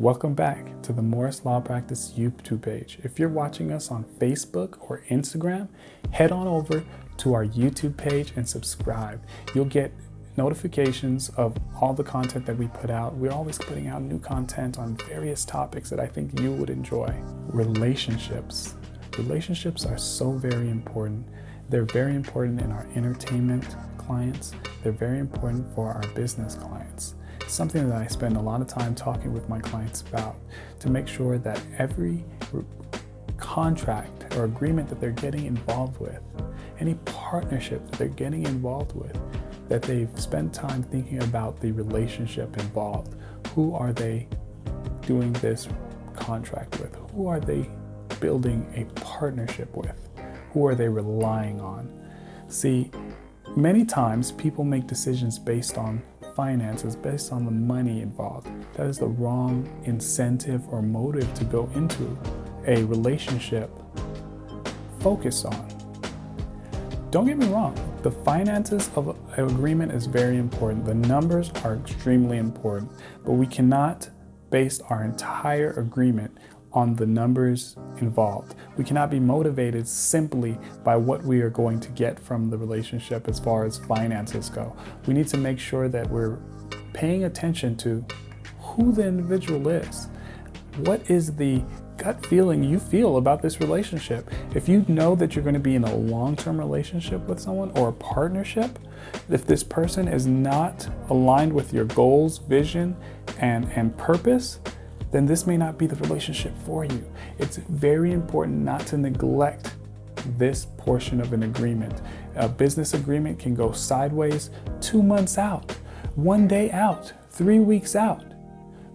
Welcome back to the Morris Law Practice YouTube page. If you're watching us on Facebook or Instagram, head on over to our YouTube page and subscribe. You'll get notifications of all the content that we put out. We're always putting out new content on various topics that I think you would enjoy. Relationships. Relationships are so very important. They're very important in our entertainment clients. They're very important for our business clients. Something that I spend a lot of time talking with my clients about to make sure that every contract or agreement that they're getting involved with, any partnership that they're getting involved with, that they've spent time thinking about the relationship involved. Who are they doing this contract with? Who are they building a partnership with? Who are they relying on? See, many times people make decisions based on finances, based on the money involved. That is the wrong incentive or motive to go into a relationship focused on. Don't get me wrong, the finances of an agreement is very important. The numbers are extremely important, but we cannot base our entire agreement on the numbers involved. We cannot be motivated simply by what we are going to get from the relationship as far as finances go. We need to make sure that we're paying attention to who the individual is. What is the gut feeling you feel about this relationship? If you know that you're going to be in a long-term relationship with someone or a partnership, if this person is not aligned with your goals, vision, and purpose, then this may not be the relationship for you. It's very important not to neglect this portion of an agreement. A business agreement can go sideways 2 months out, 1 day out, 3 weeks out,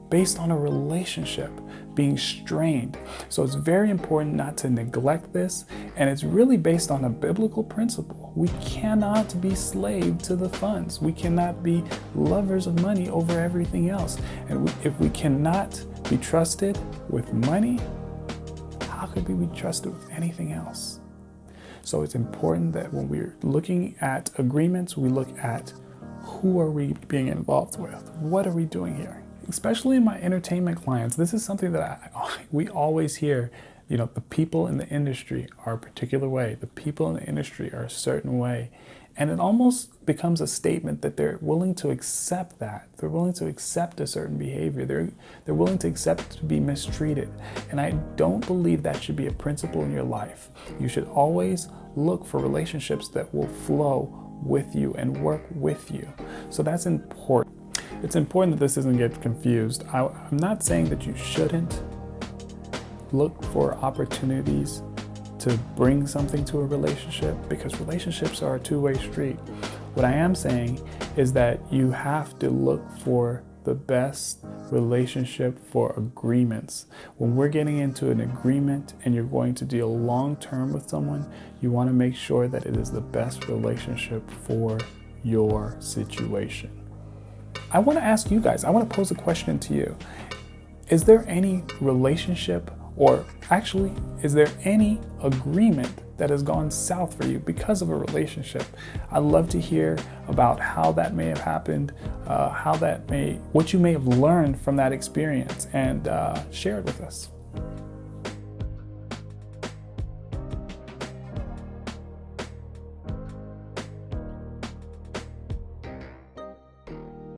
based on a relationship being strained. So it's very important not to neglect this, and it's really based on a biblical principle. We cannot be slave to the funds. We cannot be lovers of money over everything else. And if we cannot be trusted with money, how could we be trusted with anything else? So it's important that when we're looking at agreements, we look at who are we being involved with? What are we doing here? Especially in my entertainment clients, this is something that we always hear. The people in the industry are a particular way. The people in the industry are a certain way. And it almost becomes a statement that they're willing to accept that. They're willing to accept a certain behavior. They're willing to accept to be mistreated. And I don't believe that should be a principle in your life. You should always look for relationships that will flow with you and work with you. So that's important. It's important that this doesn't get confused. I'm not saying that you shouldn't look for opportunities to bring something to a relationship, because relationships are a two-way street. What I am saying is that you have to look for the best relationship for agreements. When we're getting into an agreement and you're going to deal long-term with someone, you want to make sure that it is the best relationship for your situation. I want to ask you guys, I want to pose a question to you. Is there any relationship, or actually, is there any agreement that has gone south for you because of a relationship? I'd love to hear about how that may have happened, what you may have learned from that experience, and share it with us.